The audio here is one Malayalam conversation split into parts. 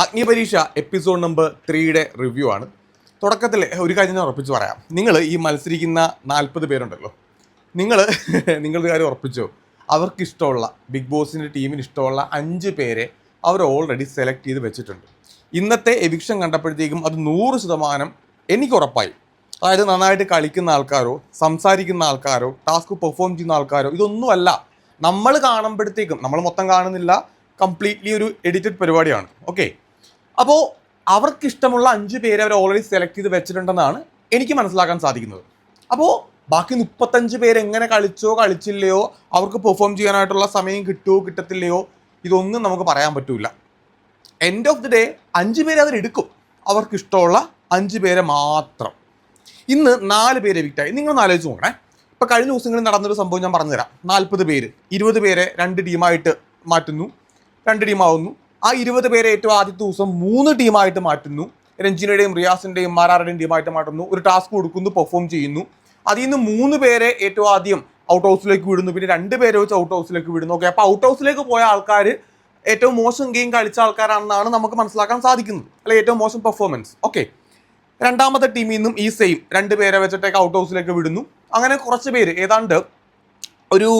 അഗ്നിപരീക്ഷ എപ്പിസോഡ് നമ്പർ 3യുടെ റിവ്യൂ ആണ്. തുടക്കത്തിൽ ഒരു കാര്യം ഞാൻ ഉറപ്പിച്ച് പറയാം. നിങ്ങൾ ഈ മത്സരിക്കുന്ന 40 പേരുണ്ടല്ലോ, നിങ്ങളുടെ കാര്യം ഉറപ്പിച്ചോ, അവർക്കിഷ്ടമുള്ള ബിഗ് ബോസിൻ്റെ ടീമിന് ഇഷ്ടമുള്ള 5 പേരെ അവർ ഓൾറെഡി സെലക്ട് ചെയ്ത് വെച്ചിട്ടുണ്ട്. ഇന്നത്തെ എവിക്ഷൻ കണ്ടപ്പോഴത്തേക്കും അത് 100% എനിക്ക് ഉറപ്പായി. അതായത് നന്നായിട്ട് കളിക്കുന്ന ആൾക്കാരോ, സംസാരിക്കുന്ന ആൾക്കാരോ, ടാസ്ക് പെർഫോം ചെയ്യുന്ന ആൾക്കാരോ ഇതൊന്നുമല്ല. നമ്മൾ കാണുമ്പോഴത്തേക്കും, നമ്മൾ മൊത്തം കാണുന്നില്ല, കംപ്ലീറ്റ്ലി ഒരു എഡിറ്റഡ് പരിപാടിയാണ്. ഓക്കെ, അപ്പോൾ അവർക്കിഷ്ടമുള്ള 5 പേരെ അവർ ഓൾറെഡി സെലക്ട് ചെയ്ത് വെച്ചിട്ടുണ്ടെന്നാണ് എനിക്ക് മനസ്സിലാക്കാൻ സാധിക്കുന്നത്. അപ്പോൾ ബാക്കി 35 പേര് എങ്ങനെ കളിച്ചോ കളിച്ചില്ലയോ, അവർക്ക് പെർഫോം ചെയ്യാനായിട്ടുള്ള സമയം കിട്ടുമോ കിട്ടത്തില്ലയോ, ഇതൊന്നും നമുക്ക് പറയാൻ പറ്റില്ല. എൻഡ് ഓഫ് ദി ഡേ 5 പേരെ അവരെടുക്കും, അവർക്കിഷ്ടമുള്ള 5 പേരെ മാത്രം. ഇന്ന് 4 പേര് എവിക്റ്റായി. നിങ്ങളൊന്ന് ആലോചിച്ച് നോക്കണേ. ഇപ്പോൾ കഴിഞ്ഞ ദിവസങ്ങളിൽ നടന്നൊരു സംഭവം ഞാൻ പറഞ്ഞുതരാം. 40 പേര് 20 പേരെ 2 ടീമായിട്ട് മാറ്റുന്നു, 2 ടീമാവുന്നു. ആ 20 പേരെ ഏറ്റവും ആദ്യത്തെ ദിവസം 3 ടീമായിട്ട് മാറ്റുന്നു. രഞ്ജിനയുടെയും റിയാസിൻ്റെയും മാരാരുടെയും ടീമായിട്ട് മാറ്റുന്നു. ഒരു ടാസ്ക് കൊടുക്കുന്നു, പെർഫോം ചെയ്യുന്നു. അതിൽ നിന്ന് 3 പേരെ ഏറ്റവും ആദ്യം ഔട്ട് ഹൗസിലേക്ക് വിടുന്നു, പിന്നെ 2 പേരെ വെച്ച് ഔട്ട് ഹൗസിലേക്ക് വിടുന്നു. ഓക്കെ, അപ്പോൾ ഔട്ട് ഹൗസിലേക്ക് പോയ ആൾക്കാർ ഏറ്റവും മോശം ഗെയിം കളിച്ച ആൾക്കാരാണെന്നാണ് നമുക്ക് മനസ്സിലാക്കാൻ സാധിക്കുന്നത്, അല്ലെ ഏറ്റവും മോശം പെർഫോമൻസ്. ഓക്കെ, രണ്ടാമത്തെ ടീമിൽ നിന്നും ഈ സെയിം 2 പേരെ വെച്ചിട്ടേക്ക് ഔട്ട് ഹൗസിലേക്ക് വിടുന്നു. അങ്ങനെ കുറച്ച് പേര്, ഏതാണ്ട് ഒരു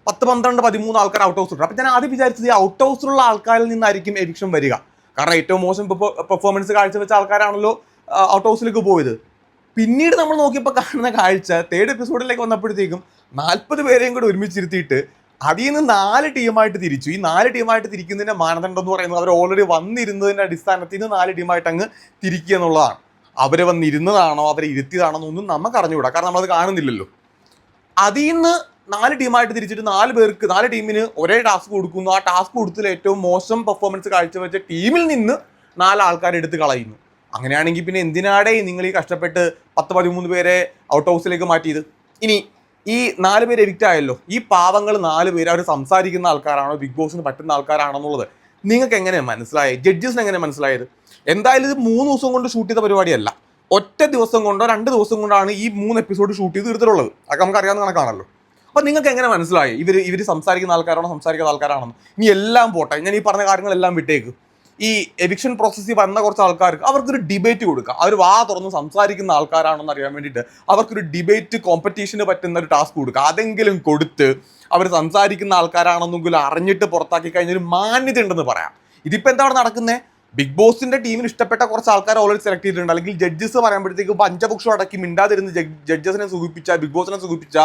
10, 12, 13 ആൾക്കാർ ഔട്ട് ഹൗസ് ഉണ്ട്. അപ്പം ഞാൻ ആദ്യം വിചാരിച്ചത് ഈ ഔട്ട് ഹൗസിലുള്ള ആൾക്കാരിൽ നിന്നായിരിക്കും എവിക്ഷൻ വരിക. കാരണം ഏറ്റവും മോശം പെർഫോമൻസ് കാഴ്ചവെച്ച ആൾക്കാരാണല്ലോ ഔട്ട് ഹൗസിലേക്ക് പോയത്. പിന്നീട് നമ്മൾ നോക്കിയപ്പോൾ കാണുന്ന കാഴ്ച 3rd എപ്പിസോഡിലേക്ക് വന്നപ്പോഴത്തേക്കും 40 പേരെയും കൂടെ ഒരുമിച്ചിരുത്തിയിട്ട് അതിൽ നിന്ന് 4 ടീമായിട്ട് തിരിച്ചു. ഈ 4 ടീമായിട്ട് തിരിക്കുന്നതിൻ്റെ മാനദണ്ഡം എന്ന് പറയുന്നത് അവർ ഓൾറെഡി വന്നിരുന്നതിൻ്റെ അടിസ്ഥാനത്തിൽ നിന്ന് 4 ടീമായിട്ട് അങ്ങ് തിരിക്കുക എന്നുള്ളതാണ്. അവർ വന്നിരുന്നതാണോ അവരെ ഇരുത്തിയതാണോ എന്നൊന്നും നമുക്ക് അറിഞ്ഞുകൂടാ, കാരണം നമ്മളത് കാണുന്നില്ലല്ലോ. അതിൽ നിന്ന് 4 ടീമായിട്ട് തിരിച്ചിട്ട് 4 ടീമിന് ഒരേ ടാസ്ക് കൊടുക്കുന്നു. ആ ടാസ്ക് കൊടുത്തതിൽ ഏറ്റവും മോശം പെർഫോമൻസ് കാഴ്ചവെച്ച ടീമിൽ നിന്ന് 4 ആൾക്കാരെ എടുത്ത് കളയുന്നു. അങ്ങനെയാണെങ്കിൽ പിന്നെ എന്തിനാടേ നിങ്ങൾ ഈ കഷ്ടപ്പെട്ട് 10, 13 പേരെ ഔട്ട് ഹൗസിലേക്ക് മാറ്റിയത്? ഇനി ഈ 4 പേര് എവിക്റ്റ് ആയല്ലോ, ഈ പാവങ്ങൾ 4 പേര് അവർ സംസാരിക്കുന്ന ആൾക്കാരാണോ, ബിഗ് ബോസിന് പറ്റുന്ന ആൾക്കാരാണോ എന്നുള്ളത് നിങ്ങൾക്ക് എങ്ങനെയാണ് മനസ്സിലായത്? ജഡ്ജസിന് എങ്ങനെ മനസ്സിലായത്? എന്തായാലും ഇത് 3 ദിവസം കൊണ്ട് ഷൂട്ട് ചെയ്ത പരിപാടിയല്ല. ഒറ്റ ദിവസം കൊണ്ടോ 2 ദിവസം കൊണ്ടാണ് ഈ 3 എപ്പിസോഡ് ഷൂട്ട് ചെയ്ത് തീർത്തിട്ടുള്ളത്. അതൊക്കെ നമുക്ക് അറിയാവുന്ന കണക്കാണല്ലോ. അപ്പോൾ നിങ്ങൾക്ക് എങ്ങനെ മനസ്സിലായി ഇവർ സംസാരിക്കുന്ന ആൾക്കാരാണോ സംസാരിക്കുന്ന ആൾക്കാരാണോ? ഇനി എല്ലാം പോട്ടെ, ഞാൻ ഈ പറഞ്ഞ കാര്യങ്ങളെല്ലാം വിട്ടേക്ക്. ഈ എവിക്ഷൻ പ്രോസസ്സിൽ വന്ന കുറച്ച് ആൾക്കാർക്ക് അവർക്കൊരു ഡിബേറ്റ് കൊടുക്കുക. അവർ വാ തുറന്ന് സംസാരിക്കുന്ന ആൾക്കാരാണെന്ന് അറിയാൻ വേണ്ടിയിട്ട് അവർക്കൊരു ഡിബേറ്റ് കോമ്പറ്റീഷന് പറ്റുന്ന ഒരു ടാസ്ക് കൊടുക്കുക. അതെങ്കിലും കൊടുത്ത് അവർ സംസാരിക്കുന്ന ആൾക്കാരാണെന്നെങ്കിലും അറിഞ്ഞിട്ട് പുറത്താക്കി കഴിഞ്ഞൊരു മാന്യത ഉണ്ടെന്ന് പറയാം. ഇതിപ്പോൾ എന്താണ് നടക്കുന്നത്? ബിഗ് ബോസിന്റെ ടീമിന് ഇഷ്ടപ്പെട്ട കുറച്ച് ആൾക്കാർ ഓൾറെഡി സെലക്ട് ചെയ്തിട്ടുണ്ട്. അല്ലെങ്കിൽ ജഡ്ജസ് പറയുമ്പോഴത്തേക്ക് പഞ്ചപക്ഷം അടക്കി മിണ്ടാതിരുന്ന് ജഡ്ജസിനെ സുഖിപ്പിച്ച, ബിഗ് ബോസിനെ സുഖിപ്പിച്ച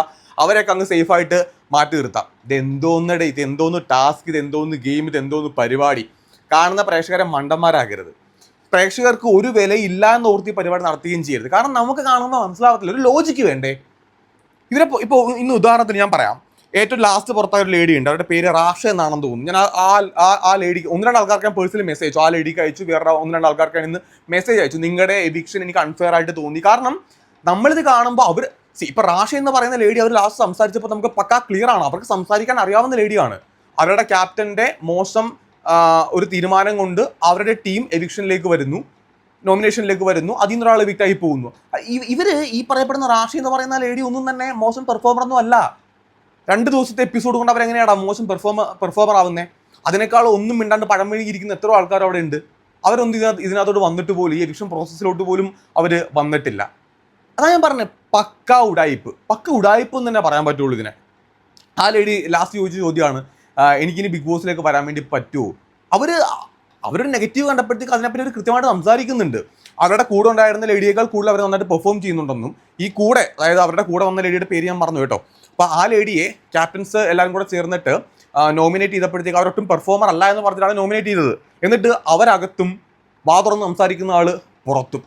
അവരെയൊക്കെ അങ്ങ് സേഫായിട്ട് മാറ്റി നിർത്താം. ഇതെന്തോന്ന് ടാസ്ക്, ഇതെന്തോന്ന് ഗെയിം, ഇതെന്തോന്ന് പരിപാടി. കാണുന്ന പ്രേക്ഷകരെ മണ്ടന്മാരാകരുത്. പ്രേക്ഷകർക്ക് ഒരു വിലയില്ല എന്ന് ഓർത്തി പരിപാടി നടത്തുകയും ചെയ്യരുത്. കാരണം നമുക്ക് കാണുമ്പോൾ മനസ്സിലാവത്തില്ല, ഒരു ലോജിക്ക് വേണ്ടേ? ഇവരെ ഇപ്പോൾ ഇന്ന് ഉദാഹരണത്തിന് ഞാൻ പറയാം. ഏറ്റവും ലാസ്റ്റ് പുറത്തായ ഒരു ലേഡി ഉണ്ട്, അവരുടെ പേര് റാഷ എന്നാണെന്ന് തോന്നുന്നു. ഞാൻ ആ ലേഡിക്ക് 1-2 ആൾക്കാർക്ക് ഞാൻ പേഴ്സണലി മെസ്സേജ് അയച്ചു. ആ ലേഡിക്ക് അയച്ചു, വേറെ 1-2 ആൾക്കാർക്ക് ഇന്ന് മെസ്സേജ് അയച്ചു. നിങ്ങളുടെ എവിക്ഷൻ എനിക്ക് അൺഫെയർ ആയിട്ട് തോന്നി. കാരണം നമ്മളിത് കാണുമ്പോൾ അവർ ഇപ്പം റാഷ എന്ന് പറയുന്ന ലേഡി അവർ ലാസ്റ്റ് സംസാരിച്ചപ്പോൾ നമുക്ക് പക്കാ ക്ലിയർ ആണ്, അവർക്ക് സംസാരിക്കാൻ അറിയാവുന്ന ലേഡിയാണ്. അവരുടെ ക്യാപ്റ്റൻ്റെ മോശം ഒരു തീരുമാനം കൊണ്ട് അവരുടെ ടീം എവിക്ഷനിലേക്ക് വരുന്നു, നോമിനേഷനിലേക്ക് വരുന്നു. അതിൽ നിന്ന് ഒരാൾ എവിക്റ്റായി പോകുന്നു. ഇവർ ഈ പറയപ്പെടുന്ന റാഷ എന്ന് പറയുന്ന ലേഡി ഒന്നും തന്നെ മോശം പെർഫോമറൊന്നും അല്ല. 2 ദിവസത്തെ എപ്പിസോഡ് കൊണ്ട് അവരെങ്ങനെയാണ് മോശം പെർഫോമർ ആവുന്നത്? അതിനേക്കാൾ ഒന്നും മിണ്ടാണ്ട് പഴം വഴുകിയിരിക്കുന്ന എത്രയോ ആൾക്കാർ അവിടെ ഉണ്ട്. അവരൊന്നും ഇതിനകത്തോട്ട് വന്നിട്ട് പോലും, ഈ എവിക്ഷൻ പ്രോസസ്സിലോട്ട് പോലും അവർ വന്നിട്ടില്ല. അതാ ഞാൻ പറഞ്ഞത്, പക്ക ഉടായ്പ എന്ന് തന്നെ പറയാൻ പറ്റുള്ളൂ ഇതിനെ. ആ ലേഡി ലാസ്റ്റ് ചോദിച്ച ചോദ്യമാണ്, എനിക്കിനി ബിഗ് ബോസിലേക്ക് വരാൻ വേണ്ടി പറ്റുമോ? അവരൊരു നെഗറ്റീവ് കണ്ടപ്പോഴത്തേക്ക് അതിനെപ്പറ്റി ഒരു കൃത്യമായിട്ട് സംസാരിക്കുന്നുണ്ട്. അവരുടെ കൂടെ ഉണ്ടായിരുന്ന ലേഡിയേക്കാൾ കൂടുതൽ അവർ നന്നായിട്ട് പെർഫോം ചെയ്യുന്നുണ്ടെന്നും, ഈ കൂടെ, അതായത് അവരുടെ കൂടെ വന്ന ലേഡിയുടെ പേര് ഞാൻ പറഞ്ഞു കേട്ടോ. അപ്പോൾ ആ ലേഡിയെ ക്യാപ്റ്റൻസ് എല്ലാവരും കൂടെ ചേർന്നിട്ട് നോമിനേറ്റ് ചെയ്തപ്പോഴത്തേക്ക് അവരൊട്ടും പെർഫോമർ അല്ല എന്ന് പറഞ്ഞിട്ടാണ് നോമിനേറ്റ് ചെയ്തത്. എന്നിട്ട് അവരകത്തും വാ തുറന്ന് സംസാരിക്കുന്ന ആൾ പുറത്തും.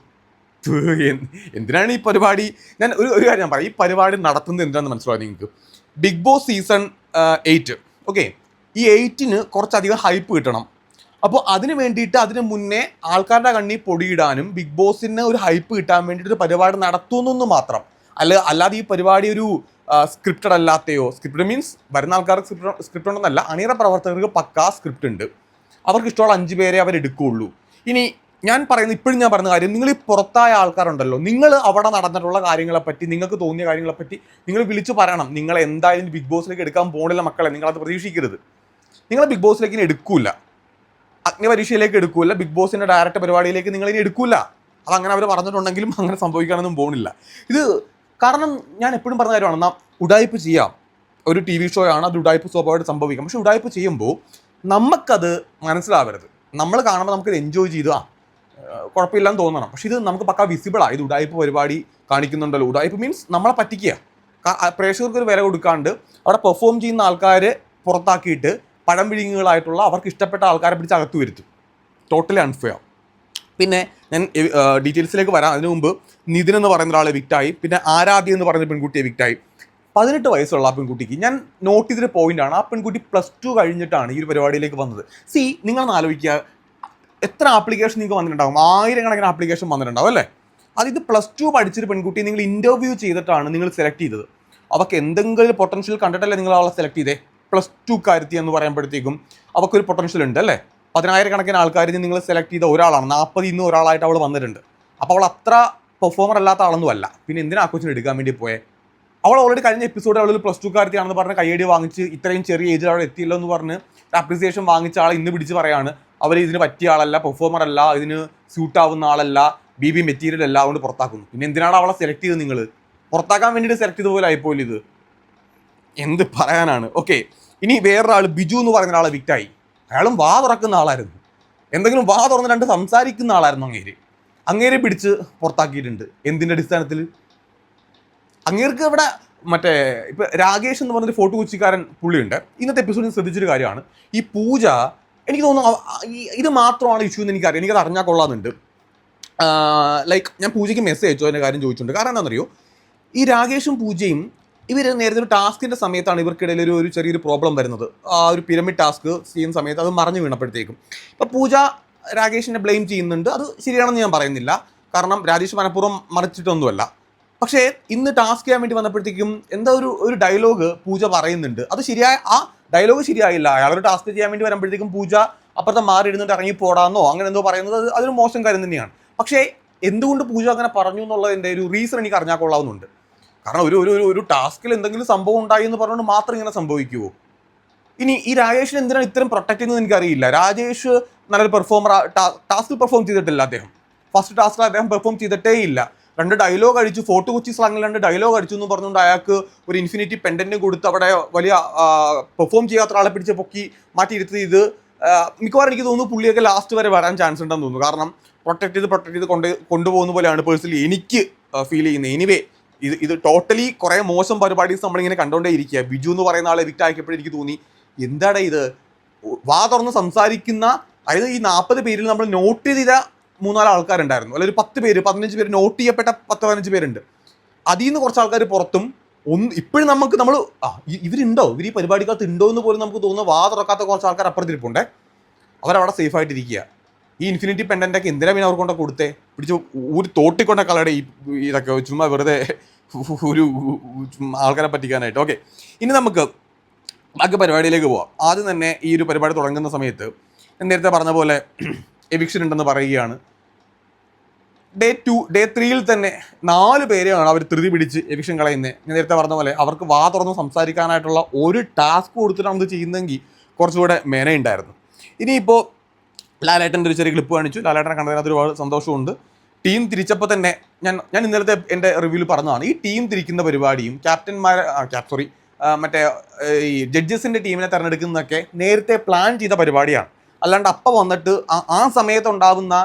എന്തിനാണ് ഈ പരിപാടി? ഞാൻ ഒരു കാര്യം ഞാൻ പറയാം, ഈ പരിപാടി നടത്തുന്നത് എന്തിനാണെന്ന് മനസ്സിലാവും നിങ്ങൾക്ക്. ബിഗ് ബോസ് സീസൺ 8, ഓക്കെ, ഈ 8ന് കുറച്ചധികം ഹൈപ്പ് കിട്ടണം. അപ്പോൾ അതിന് വേണ്ടിയിട്ട് അതിന് മുന്നേ ആൾക്കാരുടെ കണ്ണി പൊടിയിടാനും ബിഗ് ബോസിന് ഒരു ഹൈപ്പ് കിട്ടാൻ വേണ്ടിയിട്ട് ഒരു പരിപാടി നടത്തുന്നു മാത്രം. അല്ലാതെ ഈ പരിപാടി ഒരു സ്ക്രിപ്റ്റഡ് അല്ലാത്തയോ, സ്ക്രിപ്റ്റ് മീൻസ് വരുന്ന ആൾക്കാർക്ക് സ്ക്രിപ്റ്റ് ഉണ്ടെന്നല്ല, അണിയറ പ്രവർത്തകർക്ക് പക്കാ സ്ക്രിപ്റ്റ് ഉണ്ട്. അവർക്ക് ഇഷ്ടമുള്ള 5 പേരെ അവരെടുക്കുകയുള്ളൂ. ഇനി ഇപ്പോഴും ഞാൻ പറയുന്ന കാര്യം, നിങ്ങൾ ഈ പുറത്തായ ആൾക്കാരുണ്ടല്ലോ, നിങ്ങൾ അവിടെ നടന്നിട്ടുള്ള കാര്യങ്ങളെപ്പറ്റി, നിങ്ങൾക്ക് തോന്നിയ കാര്യങ്ങളെപ്പറ്റി നിങ്ങൾ വിളിച്ചു പറയണം. നിങ്ങൾ എന്തായാലും ബിഗ് ബോസിലേക്ക് എടുക്കാൻ പോകണില്ല മക്കളെ, നിങ്ങളത് പ്രതീക്ഷിക്കരുത്. നിങ്ങൾ ബിഗ് ബോസിലേക്ക് എടുക്കൂല. അഗ്നിപരീക്ഷയിലേക്ക് എടുക്കൂല, ബിഗ് ബോസിൻ്റെ ഡയറക്റ്റ് പരിപാടിയിലേക്ക് നിങ്ങൾ ഇനി എടുക്കൂല. അതങ്ങനെ അവർ പറഞ്ഞിട്ടുണ്ടെങ്കിലും അങ്ങനെ സംഭവിക്കാനൊന്നും പോകുന്നില്ല. ഇത് കാരണം ഞാൻ എപ്പോഴും പറഞ്ഞ കാര്യമാണ്, നാം ഉഡായിപ്പ് ചെയ്യാം, ഒരു ടി വി ഷോ ആണ്, അത് ഉഡായിപ്പ് സ്വാഭാവികമായിട്ട് സംഭവിക്കാം. പക്ഷേ ഉഡായിപ്പ് ചെയ്യുമ്പോൾ നമുക്കത് മനസ്സിലാവരുത്. നമ്മൾ കാണുമ്പോൾ നമുക്കത് എൻജോയ് ചെയ്ത് കുഴപ്പമില്ലെന്ന് തോന്നണം. പക്ഷേ ഇത് നമുക്ക് പക്കാ വിസിബിളാണ്, ഇത് ഉഡായിപ്പ് പരിപാടി കാണിക്കുന്നുണ്ടല്ലോ. ഉഡായിപ്പ് മീൻസ് നമ്മളെ പറ്റിക്കുക, പ്രേക്ഷകർക്ക് ഒരു വില കൊടുക്കാണ്ട് അവിടെ പെർഫോം ചെയ്യുന്ന ആൾക്കാരെ പുറത്താക്കിയിട്ട് പഴം വിഴുങ്ങുകളായിട്ടുള്ള അവർക്ക് ഇഷ്ടപ്പെട്ട ആൾക്കാരെ പിടിച്ച് അകത്ത് വരുത്തും. Totally unfair. പിന്നെ ഞാൻ ഡീറ്റെയിൽസിലേക്ക് വരാം. അതിനു മുമ്പ് നിതിൻ എന്ന് പറയുന്ന ഒരാൾ എവിക്റ്റായി. പിന്നെ ആരാധ്യ എന്ന് പറയുന്ന പെൺകുട്ടി എവിക്റ്റായി. 18 വയസ്സുള്ള ആ പെൺകുട്ടിക്ക് ഞാൻ നോട്ട് ചെയ്തൊരു പോയിന്റാണ്, ആ പെൺകുട്ടി +2 കഴിഞ്ഞിട്ടാണ് ഈ ഒരു പരിപാടിയിലേക്ക് വന്നത്. നിങ്ങളൊന്ന് ആലോചിക്കുക, എത്ര ആപ്ലിക്കേഷൻ നിങ്ങൾക്ക് വന്നിട്ടുണ്ടാകും, 1000 ആപ്ലിക്കേഷൻ വന്നിട്ടുണ്ടാവും അല്ലേ. ഇത് +2 പഠിച്ചൊരു പെൺകുട്ടി നിങ്ങൾ ഇൻ്റർവ്യൂ ചെയ്തിട്ടാണ് നിങ്ങൾ സെലക്ട് ചെയ്തത്. അവർക്ക് എന്തെങ്കിലും പൊട്ടൻഷ്യൽ കണ്ടിട്ടല്ലേ നിങ്ങൾ അവളെ സെലക്ട് ചെയ്തേ. +2 കാര്യത്തി എന്ന് പറയുമ്പോഴത്തേക്കും അവർക്കൊരു പൊട്ടൻഷ്യൽ ഉണ്ട് അല്ലേ. 10,000 ആൾക്കാരിൽ നിങ്ങൾ സെലക്ട് ചെയ്ത ഒരാളാണ്, 40 ഇന്ന് ഒരാളായിട്ട് അവൾ വന്നിട്ടുണ്ട്. അപ്പോൾ അവൾ അത്ര പെർഫോമർ അല്ലാത്ത ആളൊന്നും അല്ല. പിന്നെ എന്തിനാ ആ കൊച്ചിനെ എടുക്കാൻ വേണ്ടി പോയേ? അവൾ ഓൾറെഡി കഴിഞ്ഞ എപ്പിസോഡിൽ അവൾ +2 കാര്യത്തിയാണെന്ന് പറഞ്ഞ് കയ്യടി വാങ്ങിച്ച് ഇത്രയും ചെറിയ ഏജിൽ അവിടെ എത്തിയല്ലോ എന്ന് പറഞ്ഞ് അപ്രീസിയേഷൻ വാങ്ങിച്ച ആൾ ഇന്ന് പിടിച്ച് പറയാണ് അവർ ഇതിന് പറ്റിയ ആളല്ല, പെർഫോമർ അല്ല, ഇതിന് സ്യൂട്ട് ആവുന്ന ആളല്ല, BB മെറ്റീരിയൽ അല്ല, അതുകൊണ്ട് പുറത്താക്കുന്നു. പിന്നെ എന്തിനാണ് അവളെ സെലക്ട് ചെയ്ത്? നിങ്ങൾ പുറത്താക്കാൻ വേണ്ടിയിട്ട് സെലക്ട് ചെയ്ത പോലെ ആയിപ്പോയില്ല ഇത്. എന്ത് പറയാനാണ്. ഓക്കെ, ഇനി വേറൊരാൾ ബിജു എന്ന് പറയുന്ന ഒരാളെ വിക്റ്റായി. അയാളും വാ തുറക്കുന്ന ആളായിരുന്നു, എന്തെങ്കിലും വാ തുറന്ന് സംസാരിക്കുന്ന ആളായിരുന്നു. അങ്ങേരെ പിടിച്ച് പുറത്താക്കിയിട്ടുണ്ട്. എന്തിൻ്റെ അടിസ്ഥാനത്തിൽ? അങ്ങേർക്ക് ഇവിടെ ഇപ്പം രാകേഷ് എന്ന് പറഞ്ഞൊരു ഫോട്ടോ കൊച്ചിക്കാരൻ പുള്ളിയുണ്ട്. ഇന്നത്തെ എപ്പിസോഡിൽ ശ്രദ്ധിച്ചൊരു കാര്യമാണ്, ഈ പൂജ, എനിക്ക് തോന്നുന്നു ഇത് മാത്രമാണ് ഇഷ്യൂ എന്ന് എനിക്കറിയാം, എനിക്കത് അറിഞ്ഞാൽ കൊള്ളാമെന്നുണ്ട്. ലൈക്ക് ഞാൻ പൂജയ്ക്ക് മെസ്സേജ് അയച്ചോ അതിൻ്റെ കാര്യം ചോദിച്ചിട്ടുണ്ട്. കാരണം എന്താണെന്നറിയോ, ഈ രാകേഷും പൂജയും ഇവർ നേരത്തെ ഒരു ടാസ്കിൻ്റെ സമയത്താണ് ഇവർക്കിടയിൽ ഒരു ചെറിയൊരു പ്രോബ്ലം വരുന്നത്. ആ ഒരു പിരമിഡ് ടാസ്ക് ചെയ്യുന്ന സമയത്ത് അത് മറഞ്ഞു വീണപ്പോഴത്തേക്കും ഇപ്പം പൂജ രാകേഷിനെ ബ്ലെയിം ചെയ്യുന്നുണ്ട്. അത് ശരിയാണെന്ന് ഞാൻ പറയുന്നില്ല, കാരണം രാജേഷ് മനഃപൂർവ്വം മറിച്ചിട്ടൊന്നുമല്ല. പക്ഷേ ഇന്ന് ടാസ്ക് ചെയ്യാൻ വേണ്ടി വന്നപ്പോഴത്തേക്കും എന്താ ഒരു ഡയലോഗ് പൂജ പറയുന്നുണ്ട്. അത് ശരിയായ ആ ഡയലോഗ് ശരിയായില്ല. അയാളൊരു ടാസ്ക് ചെയ്യാൻ വേണ്ടി വരുമ്പോഴത്തേക്കും പൂജ അപ്പുറത്തെ മാറി ഇരുന്നിട്ട് ഇറങ്ങി പോടാന്നോ അങ്ങനെ എന്തോ പറയുന്നത് അതൊരു മോശം കാര്യം തന്നെയാണ്. പക്ഷേ എന്തുകൊണ്ട് പൂജ അങ്ങനെ പറഞ്ഞു എന്നുള്ളതിൻ്റെ ഒരു റീസൺ എനിക്ക് അറിഞ്ഞാൽ കൊള്ളാവുന്നുണ്ട്. കാരണം ഒരു ടാസ്കിൽ എന്തെങ്കിലും സംഭവം ഉണ്ടായി എന്ന് പറഞ്ഞുകൊണ്ട് മാത്രം ഇങ്ങനെ സംഭവിക്കുമോ? ഇനി ഈ രാജേഷിന് എന്തിനാണ് ഇത്രയും പ്രൊട്ടക്ട് ചെയ്യുന്നത് എനിക്കറിയില്ല. രാജേഷ് നല്ലൊരു പെർഫോമർ, ടാസ്കിൽ പെർഫോം ചെയ്തിട്ടില്ല. അദ്ദേഹം ഫസ്റ്റ് ടാസ്കിൽ അദ്ദേഹം പെർഫോം ചെയ്തിട്ടേ ഇല്ല. 2 ഡയലോഗ് അടിച്ചു, ഫോർട്ട് കൊച്ചി സ്ലാങ്ങിൽ 2 ഡയലോഗ് അടിച്ചു എന്ന് പറഞ്ഞുകൊണ്ട് അയാൾക്ക് ഒരു ഇൻഫിനിറ്റി പെൻഡന്റ് കൊടുത്ത് അവിടെ വലിയ പെർഫോം ചെയ്യാത്ത ആളെ പിടിച്ച് പൊക്കി മാറ്റിയിരുത്തി. ഇത് മിക്കവാറും എനിക്ക് തോന്നുന്നു പുള്ളിയൊക്കെ ലാസ്റ്റ് വരെ വരാൻ ചാൻസ് ഉണ്ടെന്ന് തോന്നുന്നു. കാരണം പ്രൊട്ടക്ട് ചെയ്ത് കൊണ്ടുപോകുന്ന പോലെയാണ് പേഴ്സണലി എനിക്ക് ഫീൽ ചെയ്യുന്നത്. എനിവേ ഇത് ടോട്ടലി കുറേ മോശം പരിപാടീസ് നമ്മളിങ്ങനെ കണ്ടുകൊണ്ടേ ഇരിക്കുക. ബിജു എന്ന് പറയുന്ന ആളെ എവിക്റ്റ് ആക്കിയപ്പോഴും എനിക്ക് തോന്നി, എന്താണ് ഇത് വാ തുറന്ന് സംസാരിക്കുന്ന, അതായത് ഈ 40 പേരിൽ നമ്മൾ നോട്ട് ചെയ്ത 3-4 ആൾക്കാരുണ്ടായിരുന്നു, അല്ലെങ്കിൽ ഒരു 10 പേര് 15 പേര് നോട്ട് ചെയ്യപ്പെട്ട 10-15 പേരുണ്ട്. അതിൽ നിന്ന് കുറച്ച് ആൾക്കാർ പുറത്തും ഇപ്പോഴും നമ്മൾ ഇവരുണ്ടോ, ഇവർ ഈ പരിപാടിക്കകത്ത് ഉണ്ടോ എന്ന് പോലും നമുക്ക് തോന്നുന്നു. വാ തുറക്കാത്ത കുറച്ച് ആൾക്കാർ അപ്പുറത്തിരിപ്പുണ്ടേ, അവരവിടെ സേഫ് ആയിട്ടിരിക്കുക. ഈ ഇൻഫിനിറ്റി പെൻഡൻ്റൊക്കെ എന്തിനാ പിന്നെ അവർ കൊണ്ട് കൊടുത്തേ? പിടിച്ച് ഒരു തോട്ടിക്കൊണ്ട കളയുടെ ഇതൊക്കെ ചുമ്മാ വെറുതെ ഒരു ആൾക്കാരെ പറ്റിക്കാനായിട്ട്. ഓക്കെ, ഇനി നമുക്ക് ബാക്കി പരിപാടിയിലേക്ക് പോവാം. ആദ്യം തന്നെ ഈ ഒരു പരിപാടി തുടങ്ങുന്ന സമയത്ത് നേരത്തെ പറഞ്ഞ പോലെ എവിക്ഷൻ ഉണ്ടെന്ന് പറയുകയാണ്. ഡേ 3 തന്നെ 4 പേരെയാണ് അവർ ധൃതി പിടിച്ച് എവിക്ഷൻ കളയുന്നത്. ഞാൻ നേരത്തെ പറഞ്ഞ പോലെ അവർക്ക് വാ തുറന്ന് സംസാരിക്കാനായിട്ടുള്ള ഒരു ടാസ്ക് കൊടുത്തിട്ടാണ് ഇത് ചെയ്യുന്നതെങ്കിൽ കുറച്ചുകൂടെ മേനയുണ്ടായിരുന്നു. ഇനിയിപ്പോൾ ലാലേട്ടൻ്റെ ഒരു ചെറിയ ക്ലിപ്പ് കാണിച്ചു. ലാലേട്ടനെ കണ്ടതിനകത്ത് ഒരുപാട് സന്തോഷമുണ്ട്. ടീം തിരിച്ചപ്പോൾ തന്നെ ഞാൻ ഇന്നലത്തെ എൻ്റെ റിവ്യൂവിൽ പറഞ്ഞതാണ്, ഈ ടീം തിരിക്കുന്ന പരിപാടിയും ഈ ജഡ്ജസിൻ്റെ ടീമിനെ തിരഞ്ഞെടുക്കുന്നതൊക്കെ നേരത്തെ പ്ലാൻ ചെയ്ത പരിപാടിയാണ്. അല്ലാണ്ട് അപ്പം വന്നിട്ട് ആ സമയത്തുണ്ടാകുന്ന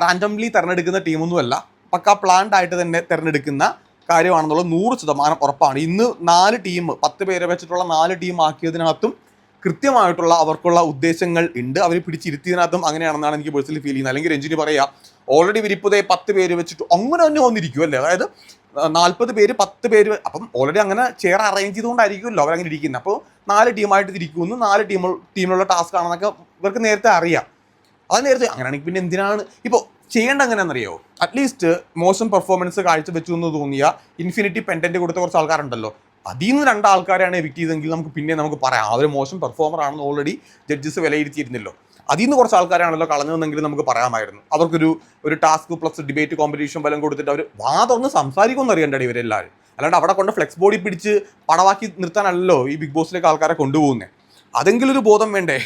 റാൻഡംലി തിരഞ്ഞെടുക്കുന്ന ടീമൊന്നുമല്ല, പക്കാ പ്ലാൻഡ് ആയിട്ട് തന്നെ തിരഞ്ഞെടുക്കുന്ന കാര്യമാണെന്നുള്ളത് 100% ഉറപ്പാണ്. ഇന്ന് 4 ടീം 10 പേരെ വെച്ചിട്ടുള്ള 4 ടീം ആക്കിയതിനകത്തും കൃത്യമായിട്ടുള്ള അവർക്കുള്ള ഉദ്ദേശങ്ങൾ ഉണ്ട്. അവർ പിടിച്ചിരുത്തിയതിനകത്തും അങ്ങനെയാണെന്നാണ് എനിക്ക് പേഴ്സണലി ഫീൽ ചെയ്യുന്നത്. അല്ലെങ്കിൽ രഞ്ജിനി പറയാം, ഓൾറെഡി ഇവരിപ്പോൾ 10 പേര് വെച്ചിട്ട് അങ്ങനെ തന്നെ വന്നിരിക്കും അല്ലേ, അതായത് 40 പേര് 10 പേര്, അപ്പം ഓൾറെഡി അങ്ങനെ ചെയർ അറേഞ്ച് ചെയ്തുകൊണ്ടായിരിക്കുമല്ലോ അവരങ്ങനെ ഇരിക്കുന്നത്. അപ്പോൾ 4 ടീമായിട്ട് തിരിക്കുമെന്ന്, 4 ടീമിലുള്ള ടാസ്ക് ആണെന്നൊക്കെ ഇവർക്ക് നേരത്തെ അറിയാം. അത് നേരത്തെ അങ്ങനെയാണെങ്കിൽ പിന്നെ എന്തിനാണ് ഇപ്പോൾ ചെയ്യേണ്ട? അങ്ങനെയാണെന്നറിയോ, അറ്റ്ലീസ്റ്റ് മോശം പെർഫോമൻസ് കാഴ്ചവെച്ചു എന്ന് തോന്നിയ ഇൻഫിനിറ്റി പെൻഡന്റ് കൊടുത്ത കുറച്ച് ആൾക്കാരുണ്ടല്ലോ, അതിൽ നിന്ന് 2 ആൾക്കാരെയാണ് എവിക്റ്റ് ചെയ്തെങ്കിൽ നമുക്ക് പറയാം അവർ മോശം പെർഫോമർ ആണെന്ന് ഓൾറെഡി ജഡ്ജസ് വിലയിരുത്തിയിരുന്നല്ലോ. അതിൽ നിന്ന് കുറച്ച് ആൾക്കാരാണല്ലോ കളഞ്ഞതെന്നെങ്കിലും നമുക്ക് പറയാമായിരുന്നു. അവർക്കൊരു ടാസ്ക് പ്ലസ് ഡിബേറ്റ് കോമ്പറ്റീഷൻ ബലം കൊടുത്തിട്ട് അവർ വാ തുറന്ന് സംസാരിക്കുമെന്ന് അറിയണ്ടേ ഇവരെല്ലാവരും. അല്ലാണ്ട് അവിടെ കൊണ്ട് ഫ്ലെക്സ് ബോഡി പിടിച്ച് പടവാക്കി നിർത്താനല്ലോ ഈ ബിഗ് ബോസിലേക്ക് ആൾക്കാരെ കൊണ്ടുപോകുന്നത്. അതെങ്കിലും ഒരു ബോധം വേണ്ടേ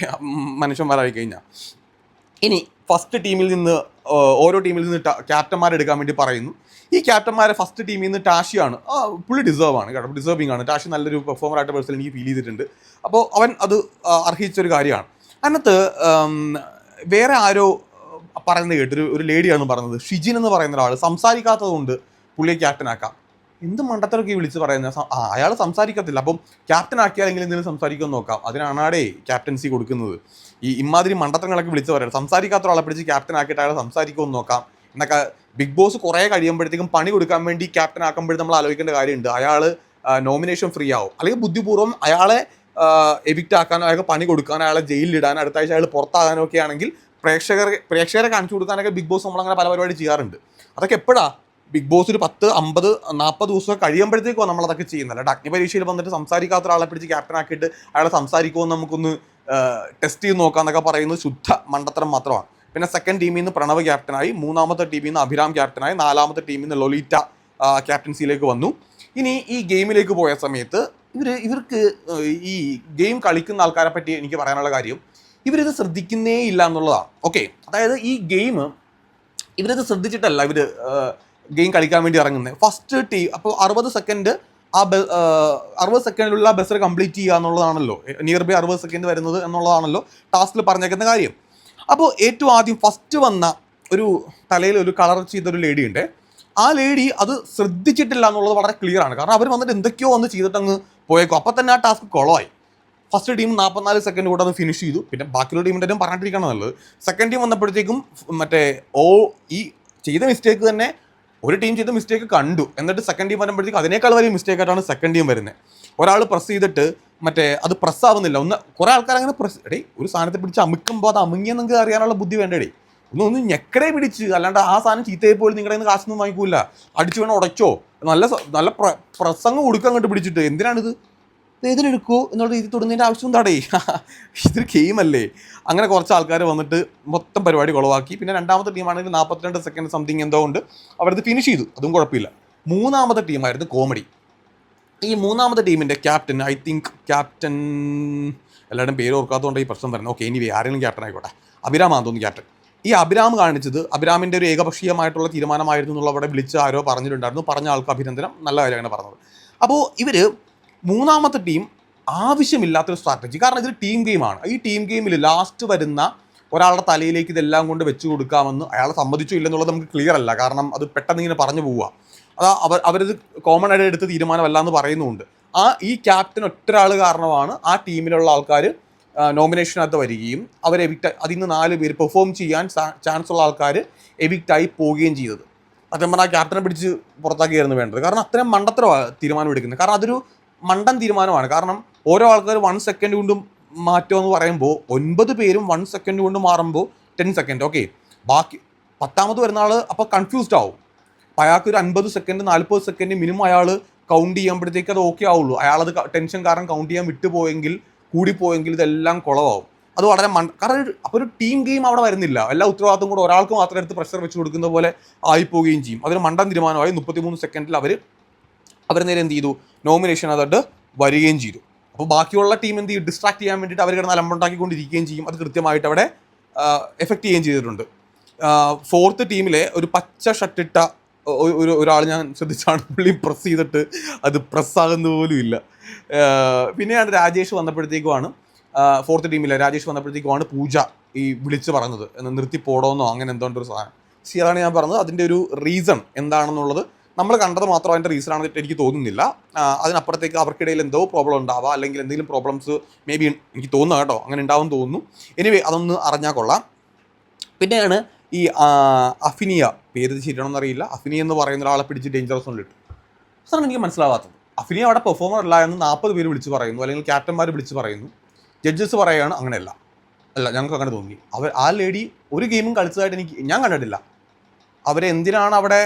മനുഷ്യന്മാരായി കഴിഞ്ഞാൽ. ഇനി ഫസ്റ്റ് ടീമിൽ നിന്ന് ഓരോ ടീമിൽ നിന്ന് ക്യാപ്റ്റന്മാരെ എടുക്കാൻ വേണ്ടി പറയുന്നു. ഈ ക്യാപ്റ്റന്മാരെ ഫസ്റ്റ് ടീമിൽ നിന്ന് ടാഷിയാണ്. പുള്ളി ഡിസേർവ് ആണ് കേട്ടോ, ഡിസേർവിംഗ് ആണ്. ടാഷി നല്ലൊരു പെർഫോമറായിട്ട് പേഴ്സണൽ എനിക്ക് ഫീൽ ചെയ്തിട്ടുണ്ട്. അപ്പോൾ അവൻ അത് അർഹിച്ചൊരു കാര്യമാണ്. അതിനകത്ത് വേറെ ആരോ പറയുന്നത് കേട്ടൊരു ഒരു ലേഡിയാണ് പറഞ്ഞത്, ഷിജിൻ എന്ന് പറയുന്ന ഒരാൾ സംസാരിക്കാത്തത് കൊണ്ട് പുള്ളിയെ ക്യാപ്റ്റനാക്കാം. എന്ത് മണ്ടത്തരൊക്കെ വിളിച്ച് പറയുന്നത്? അയാൾ സംസാരിക്കത്തില്ല, അപ്പം ക്യാപ്റ്റൻ ആക്കിയാലെങ്കിലും എന്തെങ്കിലും സംസാരിക്കുമെന്ന് നോക്കാം. അതിനാണാടേ ക്യാപ്റ്റൻസി കൊടുക്കുന്നത്. ഈ ഇമാതിരി മണ്ടത്തരങ്ങളൊക്കെ വിളിച്ച് പറയാം. സംസാരിക്കാത്ത ഒരാളെ പിടിച്ച് ക്യാപ്റ്റൻ ആക്കിയിട്ട് അയാൾ സംസാരിക്കുമെന്ന് നോക്കാം എന്നൊക്കെ ബിഗ് ബോസ് കുറേ കഴിയുമ്പോഴത്തേക്കും പണി കൊടുക്കാൻ വേണ്ടി ക്യാപ്റ്റൻ ആക്കുമ്പോഴും നമ്മൾ ആലോചിക്കേണ്ട കാര്യമുണ്ട്. അയാൾ നോമിനേഷൻ ഫ്രീ ആവും, അല്ലെങ്കിൽ ബുദ്ധിപൂർവ്വം അയാളെ എവിക്റ്റ് ആക്കാനോ അയാൾക്ക് പണി കൊടുക്കാനോ അയാളെ ജയിലിലിടാനോ അടുത്ത ആഴ്ച അയാൾ പുറത്താകാനോ ഒക്കെ ആണെങ്കിൽ പ്രേക്ഷകരെ കാണിച്ചു കൊടുക്കാനൊക്കെ ബിഗ് ബോസ് നമ്മളങ്ങനെ പല പരിപാടി ചെയ്യാറുണ്ട്. അതൊക്കെ എപ്പോഴാണ്? ബിഗ് ബോസ് ഒരു 10, 50, 40 ദിവസം കഴിയുമ്പോഴത്തേക്കോ നമ്മളതൊക്കെ ചെയ്യുന്നില്ല. അഗ്നി പരീക്ഷയിൽ വന്നിട്ട് സംസാരിക്കാത്ത ഒരാളെ പിടിച്ച് ക്യാപ്റ്റൻ ആക്കിയിട്ട് അയാളെ സംസാരിക്കുമെന്ന് നമുക്കൊന്ന് ടെസ്റ്റ് ചെയ്ത് നോക്കാമെന്നൊക്കെ പറയുന്നത് ശുദ്ധ മണ്ടത്തരം മാത്രമാണ്. പിന്നെ സെക്കൻഡ് ടീമിൽ നിന്ന് പ്രണവ് ക്യാപ്റ്റനായി, മൂന്നാമത്തെ ടീമിൽ നിന്ന് അഭിരാം ക്യാപ്റ്റനായി, നാലാമത്തെ ടീമിൽ നിന്ന് ലൊലീറ്റ ക്യാപ്റ്റൻസിയിലേക്ക് വന്നു. ഇനി ഈ ഗെയിമിലേക്ക് പോയ സമയത്ത് ഇവർക്ക് ഈ ഗെയിം കളിക്കുന്ന ആൾക്കാരെ പറ്റി എനിക്ക് പറയാനുള്ള കാര്യം, ഇവരിത് ശ്രദ്ധിക്കുന്നേ ഇല്ല എന്നുള്ളതാണ്. ഓക്കെ, അതായത് ഈ ഗെയിം ഇവരിത് ശ്രദ്ധിച്ചിട്ടല്ല ഇവർ ഗെയിം കളിക്കാൻ വേണ്ടി ഇറങ്ങുന്നത്. ഫസ്റ്റ് ടീം അപ്പോൾ 60 സെക്കൻഡ് 60 സെക്കൻഡിലുള്ള ബസർ കംപ്ലീറ്റ് ചെയ്യുക എന്നുള്ളതാണല്ലോ, നിയർ ബൈ 60 സെക്കൻഡ് വരുന്നത് എന്നുള്ളതാണല്ലോ ടാസ്കിൽ പറഞ്ഞേക്കുന്ന കാര്യം. അപ്പോൾ ഏറ്റവും ആദ്യം ഫസ്റ്റ് വന്ന ഒരു തലയിൽ ഒരു കളർ ചെയ്തൊരു ലേഡി ഉണ്ട്. ആ ലേഡി അത് ശ്രദ്ധിച്ചിട്ടില്ല എന്നുള്ളത് വളരെ ക്ലിയർ ആണ്. കാരണം അവർ വന്നിട്ട് എന്തൊക്കെയോ വന്ന് ചെയ്തിട്ടങ്ങ് പോയേക്കും. അപ്പോൾ തന്നെ ആ ടാസ്ക് കുളമായി. ഫസ്റ്റ് ടീം 44 സെക്കൻഡ് കൂടെ അത് ഫിനിഷ് ചെയ്തു. പിന്നെ ബാക്കിയുള്ള ടീമിൻ്റെ പറഞ്ഞിട്ടിരിക്കണം എന്നുള്ളത്. സെക്കൻഡ് ടീം വന്നപ്പോഴത്തേക്കും മറ്റേ ഈ ചെയ്ത മിസ്റ്റേക്ക് തന്നെ ഒരു ടീം ചെയ്ത മിസ്റ്റേക്ക് കണ്ടു. എന്നിട്ട് സെക്കൻഡ് ടീം വരുമ്പോഴത്തേക്കും അതിനേക്കാൾ വലിയ മിസ്റ്റേക്ക് ആയിട്ടാണ് സെക്കൻഡ് ടീം വരുന്നത്. ഒരാൾ പ്രസ് ചെയ്തിട്ട് അത് പ്രസ് ആവുന്നില്ല. കുറേ ആൾക്കാർ അങ്ങനെ ഒരു സാധനത്തെ പിടിച്ച് അമുക്കുമ്പോൾ അത് അമുങ്ങിയെന്ന് നിങ്ങൾക്ക് അറിയാനുള്ള ബുദ്ധി വേണ്ടേ? ഒന്ന് ഞെക്കടെ പിടിച്ച്, അല്ലാണ്ട് ആ സാധനം ചീത്തയെ പോലും നിങ്ങളുടെ നിന്ന് കാശൊന്നും വാങ്ങിക്കൂല. അടിച്ചു വേണം ഉടച്ചോ, നല്ല പ്രസംഗം കൊടുക്കാൻ അങ്ങോട്ട് പിടിച്ചിട്ട് എന്തിനാണിത് ഇതിനെടുക്കൂ എന്നുള്ള രീതി തൊടുന്നതിൻ്റെ ആവശ്യം എന്താടേ? ഇതൊരു ഗെയിമല്ലേ? അങ്ങനെ കുറച്ച് ആൾക്കാർ വന്നിട്ട് മൊത്തം പരിപാടി കുളവാക്കി. പിന്നെ രണ്ടാമത്തെ ടീമാണെങ്കിൽ 42 സെക്കൻഡ് സംതിങ് എന്തോ കൊണ്ട് അവരത് ഫിനിഷ് ചെയ്തു, അതും കുഴപ്പമില്ല. മൂന്നാമത്തെ ടീമായിരുന്നു കോമഡി. ഈ മൂന്നാമത്തെ ടീമിൻ്റെ ക്യാപ്റ്റൻ, ഐ തിങ്ക് ക്യാപ്റ്റൻ, എല്ലാവരും പേര് ഓർക്കാത്തതുകൊണ്ട് ഈ പ്രശ്നം വരുന്നത്. ഓക്കെ, ഇനി ആരെങ്കിലും ക്യാപ്റ്റൻ ആയിക്കോട്ടെ. അഭിരാമാണെന്ന് തോന്നുന്നു ക്യാപ്റ്റൻ. ഈ അഭിരാം കാണിച്ചത് അഭിരാമിൻ്റെ ഒരു ഏകപക്ഷീയമായിട്ടുള്ള തീരുമാനമായിരുന്നു എന്നുള്ള അവിടെ വിളിച്ച് ആരോ പറഞ്ഞിട്ടുണ്ടായിരുന്നു. പറഞ്ഞ ആൾക്ക് അഭിനന്ദനം, നല്ല കാര്യമാണ് പറഞ്ഞത്. അപ്പോൾ ഇവർ മൂന്നാമത്തെ ടീം ആവശ്യമില്ലാത്തൊരു സ്ട്രാറ്റജി, കാരണം ഇതൊരു ടീം ഗെയിമാണ്. ഈ ടീം ഗെയിമിൽ ലാസ്റ്റ് വരുന്ന ഒരാളുടെ തലയിലേക്ക് ഇതെല്ലാം കൊണ്ട് വെച്ച് കൊടുക്കാമെന്ന് അയാളെ സമ്മതിച്ചു ഇല്ലെന്നുള്ളത് നമുക്ക് ക്ലിയർ അല്ല. കാരണം അത് പെട്ടെന്ന് ഇങ്ങനെ പറഞ്ഞു പോവുക. അവരത് കോമൺ ആയിട്ട് എടുത്ത തീരുമാനമല്ല എന്ന് പറയുന്നുമുണ്ട്. ഈ ക്യാപ്റ്റൻ ഒറ്റൊരാൾ കാരണമാണ് ആ ടീമിലുള്ള ആൾക്കാർ നോമിനേഷനകത്ത് വരികയും അവർ അതിൽ നിന്ന് 4 പേര് പെർഫോം ചെയ്യാൻ ചാൻസ് ഉള്ള ആൾക്കാർ എവിക്റ്റായി പോവുകയും ചെയ്തത്. സത്യം പറഞ്ഞാൽ ക്യാപ്റ്റനെ പിടിച്ച് പുറത്താക്കിയായിരുന്നു വേണ്ടത്. കാരണം അത്രയും മണ്ടത്തരമാണ് തീരുമാനം എടുക്കുന്നത്. കാരണം അതൊരു മണ്ടൻ തീരുമാനമാണ്. കാരണം ഓരോ ആൾക്കാർ 1 സെക്കൻഡ് കൊണ്ടും മാറ്റുമെന്ന് പറയുമ്പോൾ 9 പേരും 1 സെക്കൻഡ് കൊണ്ട് മാറുമ്പോൾ 10 സെക്കൻഡ്. ഓക്കെ, ബാക്കി 10ാമത് വരുന്ന ആൾ അപ്പോൾ കൺഫ്യൂസ്ഡ് ആവും. അപ്പോൾ അയാൾക്ക് ഒരു 50 സെക്കൻഡ് 40 സെക്കൻഡ് മിനിമം അയാൾ കൗണ്ട് ചെയ്യുമ്പോഴത്തേക്ക് അത് ഓക്കെ ആവുള്ളൂ. അയാളത് ടെൻഷൻ കാരണം കൗണ്ട് ചെയ്യാൻ വിട്ടുപോയെങ്കിൽ കൂടിപ്പോയെങ്കിൽ ഇതെല്ലാം കുളവാകും. അത് വളരെ കാരണം അപ്പോൾ ഒരു ടീം ഗെയിം അവിടെ വരുന്നില്ല. എല്ലാ ഉത്തരവാദിത്വം കൂടെ ഒരാൾക്ക് മാത്രം എടുത്ത് പ്രഷർ വെച്ച് കൊടുക്കുന്ന പോലെ ആയിപ്പോവുകയും ചെയ്യും. അതൊരു മണ്ടൻ തീരുമാനമായി. 33 സെക്കൻഡിൽ അവർ നേരെ എന്ത് ചെയ്തു, നോമിനേഷൻ അതോട്ട് വരികയും ചെയ്തു. അപ്പോൾ ബാക്കിയുള്ള ടീം എന്ത് ചെയ്യും, ഡിസ്ട്രാക്ട് ചെയ്യാൻ വേണ്ടിയിട്ട് അവർ കിടന്ന് അലമ്പുണ്ടാക്കിക്കൊണ്ടിരിക്കുകയും ചെയ്യും. അത് കൃത്യമായിട്ട് അവിടെ എഫക്റ്റ് ചെയ്യുകയും ചെയ്തിട്ടുണ്ട്. ഫോർത്ത് ടീമിലെ ഒരു പച്ച ഷർട്ടിട്ട ഒരാൾ ഞാൻ ശ്രദ്ധിച്ചാണ്, പുള്ളി പ്രസ് ചെയ്തിട്ട് അത് പ്രസ്സാകുന്ന പോലും ഇല്ല. പിന്നെയാണ് രാജേഷ് വന്നപ്പോഴത്തേക്കുമാണ്, ഫോർത്ത് ടീമിലെ രാജേഷ് വന്നപ്പോഴത്തേക്കുമാണ് പൂജ ഈ വിളിച്ച് പറഞ്ഞത് നിർത്തി പോടോന്നോ അങ്ങനെ എന്തോണ്ടൊരു സാധനം. അതാണ് ഞാൻ പറഞ്ഞത്. അതിൻ്റെ ഒരു റീസൺ എന്താണെന്നുള്ളത് നമ്മൾ കണ്ടത് മാത്രം അതിൻ്റെ റീസൺ ആണെന്നിട്ട് എനിക്ക് തോന്നുന്നില്ല. അതിനപ്പുറത്തേക്ക് അവർക്കിടയിൽ എന്തോ പ്രോബ്ലം ഉണ്ടാവുക, അല്ലെങ്കിൽ എന്തെങ്കിലും പ്രോബ്ലംസ് മേ ബി എനിക്ക് തോന്നുന്നു കേട്ടോ, അങ്ങനെ ഉണ്ടാവും തോന്നുന്നു. എനിവേ അതൊന്ന് അറിഞ്ഞാൽ കൊള്ളാം. പിന്നെയാണ് ഈ അഫിനിയ, പേര് ശരിയാണെന്നറിയില്ല, അഫിനിയ എന്ന് പറയുന്ന ഒരാളെ പിടിച്ച് ഡേഞ്ചറസ് കൊണ്ടിട്ടു. അതാണ് എനിക്ക് മനസ്സിലാവാത്തത്. അഫിനിയ അവിടെ പെർഫോമർ അല്ല എന്ന് 40 പേര് വിളിച്ച് പറയുന്നു, അല്ലെങ്കിൽ ക്യാപ്റ്റന്മാർ വിളിച്ച് പറയുന്നു. ജഡ്ജസ് പറയുകയാണ് അങ്ങനെയല്ല. ഞങ്ങൾക്ക് അങ്ങനെ തോന്നി. ആ ലേഡി ഒരു ഗെയിമും കളിച്ചതായിട്ട് ഞാൻ കണ്ടിട്ടില്ല. അവരെന്തിനാണ് അവിടെ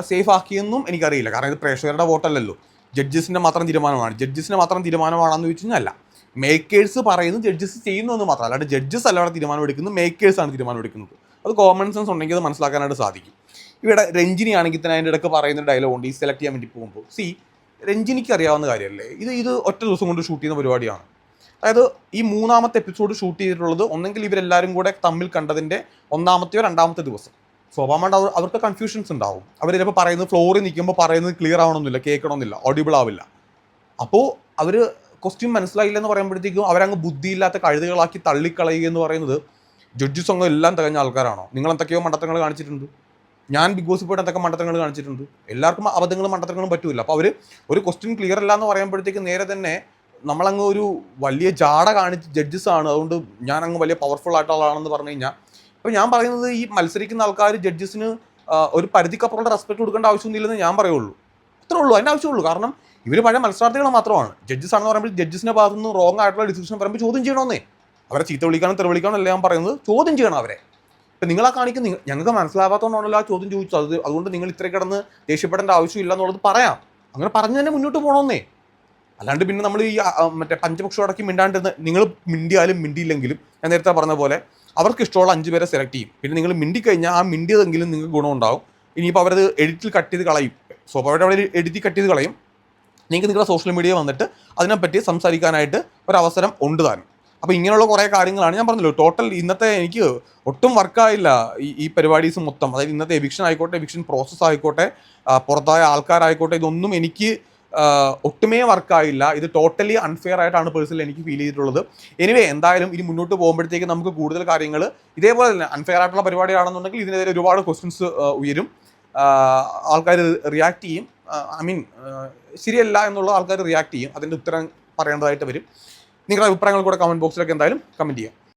സേഫ് ആക്കിയെന്നും എനിക്കറിയില്ല. കാരണം ഇത് പ്രേക്ഷകരുടെ വോട്ടല്ലല്ലോ, ജഡ്ജസിൻ്റെ മാത്രം തീരുമാനമാണ്. ജഡ്ജസിൻ്റെ മാത്രം തീരുമാനമാണെന്ന് ചോദിച്ചു കഴിഞ്ഞാൽ അല്ല, മേക്കേഴ്സ് പറയുന്നു, ജഡ്ജസ് ചെയ്യുന്നു എന്ന് മാത്രമല്ല. അല്ലാണ്ട് ജഡ്ജസ് അല്ല അവിടെ തീരുമാനം എടുക്കുന്നത്, മേക്കേഴ്സാണ് തീരുമാനം എടുക്കുന്നത്. അത് കോമൺ സെൻസ് ഉണ്ടെങ്കിൽ അത് മനസ്സിലാക്കാനായിട്ട് സാധിക്കും. ഇവിടെ രഞ്ജിനി ആണെങ്കിൽ തന്നെ അതിൻ്റെ ഇടയ്ക്ക് പറയുന്ന ഡയലോഗ് ഉണ്ട്, ഈ സെലക്ട് ചെയ്യാൻ വേണ്ടി പോകുമ്പോൾ. രഞ്ജിനിക്ക് അറിയാവുന്ന കാര്യമല്ലേ, ഇത് ഒറ്റ ദിവസം കൊണ്ട് ഷൂട്ട് ചെയ്യുന്ന പരിപാടിയാണ്. അതായത് ഈ മൂന്നാമത്തെ എപ്പിസോഡ് ഷൂട്ട് ചെയ്തിട്ടുള്ളത് ഒന്നെങ്കിൽ ഇവരെല്ലാവരും കൂടെ തമ്മിൽ കണ്ടതിൻ്റെ ഒന്നാമത്തെയോ രണ്ടാമത്തെ ദിവസം. സ്വാഭാവികമായിട്ട് അവർക്ക് കൺഫ്യൂഷൻസ് ഉണ്ടാവും. അവർ ചിലപ്പോൾ പറയുന്നത് ഫ്ലോറിൽ നിൽക്കുമ്പോൾ പറയുന്നത് ക്ലിയർ ആവണമെന്നില്ല, കേൾക്കണമെന്നില്ല, ഓഡിബിൾ ആവില്ല. അപ്പോൾ അവർ ക്വസ്റ്റ്യൻ മനസ്സിലായില്ലെന്ന് പറയുമ്പോഴത്തേക്കും അവരങ്ങ് ബുദ്ധിയില്ലാത്ത കഴുതുകളാക്കി തള്ളിക്കളയുക എന്ന് പറയുന്നത് ജഡ്ജസ് അങ്ങ് എല്ലാം തികഞ്ഞ ആൾക്കാരാണോ? നിങ്ങൾ എന്തൊക്കെയോ മണ്ടത്തങ്ങൾ കാണിച്ചിട്ടുണ്ട്. ഞാൻ ബിഗ് ബോസിൽ പോയിട്ട് എന്തൊക്കെ മണ്ടത്തങ്ങൾ കാണിച്ചിട്ടുണ്ട്. എല്ലാവർക്കും അബദ്ധങ്ങളും മണ്ടത്തങ്ങളും പറ്റൂല. അപ്പോൾ അവർ ഒരു ക്വസ്റ്റ്യൻ ക്ലിയർ അല്ല എന്ന് പറയുമ്പോഴത്തേക്കും നേരെ തന്നെ നമ്മളങ്ങ് ഒരു വലിയ ജാട കാണിച്ച് ജഡ്ജസ് ആണ്, അതുകൊണ്ട് ഞാൻ അങ്ങ് വലിയ പവർഫുൾ ആയിട്ടുള്ള ആളാണെന്ന് പറഞ്ഞു കഴിഞ്ഞാൽ, അപ്പോൾ ഞാൻ പറയുന്നത് ഈ മത്സരിക്കുന്ന ആൾക്കാർ ജഡ്ജസിന് ഒരു പരിധിക്കപ്പുറമുള്ള റെസ്പെക്ട് കൊടുക്കേണ്ട ആവശ്യമൊന്നുമില്ലെന്ന് ഞാൻ പറയുള്ളൂ. അത്രേ ഉള്ളൂ, അതിൻ്റെ ആവശ്യമുള്ളൂ. കാരണം ഇവർ പഴയ മത്സരാർത്ഥികൾ മാത്രമാണ്. ജഡ്ജസ് ആണെന്ന് പറയുമ്പോൾ ജഡ്ജസിൻ്റെ ഭാഗത്തു നിന്ന് റോങ് ആയിട്ടുള്ള ഡിസിഷൻ പറയുമ്പോൾ ചോദ്യം ചെയ്യണമെന്നേ. അവരെ ചീത്ത വിളിക്കാനും തെറി വിളിക്കാനും അല്ല ഞാൻ പറയുന്നത്, ചോദ്യം ചെയ്യണം അവരെ. ഇപ്പം നിങ്ങളാ കാണിക്കുന്ന ഞങ്ങൾക്ക് മനസ്സിലാവാത്തതുകൊണ്ടാണല്ലോ ആ ചോദ്യം ചോദിച്ചത്. അതുകൊണ്ട് നിങ്ങൾ ഇത്ര കിടന്ന് ദേഷ്യപ്പെടേണ്ട ആവശ്യമില്ല എന്നുള്ളത് പറയാം. അങ്ങനെ പറഞ്ഞ് തന്നെ മുന്നോട്ട് പോകണമെന്നേ. അല്ലാണ്ട് പിന്നെ നമ്മൾ ഈ മറ്റേ പഞ്ചപക്ഷം അടക്കി മിണ്ടാണ്ടിരുന്ന് നിങ്ങൾ മിണ്ടിയാലും മിണ്ടിയില്ലെങ്കിലും ഞാൻ നേരത്തെ പറഞ്ഞ പോലെ അവർക്ക് ഇഷ്ടമുള്ള 5 പേരെ സെലക്ട് ചെയ്യും. പിന്നെ നിങ്ങൾ മിണ്ടിക്കഴിഞ്ഞാൽ ആ മിണ്ടിയതെങ്കിലും നിങ്ങൾക്ക് ഗുണമുണ്ടാവും. ഇനിയിപ്പോൾ അവരത് എഡിറ്റിൽ കട്ട് ചെയ്ത് കളയും. സ്വാഭാവികമായിട്ട് അവർ എഡിറ്റിൽ കട്ട് ചെയ്ത് കളയും. നിങ്ങൾക്ക് നിങ്ങളുടെ സോഷ്യൽ മീഡിയ വന്നിട്ട് അതിനെപ്പറ്റി സംസാരിക്കാനായിട്ട് ഒരവസരം ഉണ്ട് താനും. അപ്പോൾ ഇങ്ങനെയുള്ള കുറേ കാര്യങ്ങളാണ് ഞാൻ പറഞ്ഞല്ലോ. ടോട്ടൽ ഇന്നത്തെ എനിക്ക് ഒട്ടും വർക്കായില്ല ഈ പരിപാടീസ് മൊത്തം. അതായത് ഇന്നത്തെ എവിക്ഷൻ ആയിക്കോട്ടെ, എവിക്ഷൻ പ്രോസസ്സ് ആയിക്കോട്ടെ, പുറത്തായ ആൾക്കാരായിക്കോട്ടെ, ഇതൊന്നും എനിക്ക് ഒട്ടുമേ വർക്കായില്ല. ഇത് ടോട്ടലി അൺഫെയർ ആയിട്ടാണ് പേഴ്സണലി എനിക്ക് ഫീൽ ചെയ്തിട്ടുള്ളത്. എനിവേ എന്തായാലും ഇനി മുന്നോട്ട് പോകുമ്പോഴത്തേക്ക് നമുക്ക് കൂടുതൽ കാര്യങ്ങൾ ഇതേപോലെ തന്നെ അൺഫെയർ ആയിട്ടുള്ള പരിപാടിയാണെന്നുണ്ടെങ്കിൽ ഇതിനെതിരെ ഒരുപാട് ക്വസ്റ്റ്യൻസ് ഉയരും. ആൾക്കാർ റിയാക്ട് ചെയ്യും. ഐ മീൻ ശരിയല്ല എന്നുള്ള ആൾക്കാർ റിയാക്ട് ചെയ്യും. അതിൻ്റെ ഉത്തരം പറയേണ്ടതായിട്ട് വരും. നിങ്ങളുടെ അഭിപ്രായങ്ങൾ കൂടെ കമൻറ്റ് ബോക്സിലൊക്കെ എന്തായാലും കമൻറ്റ് ചെയ്യാം.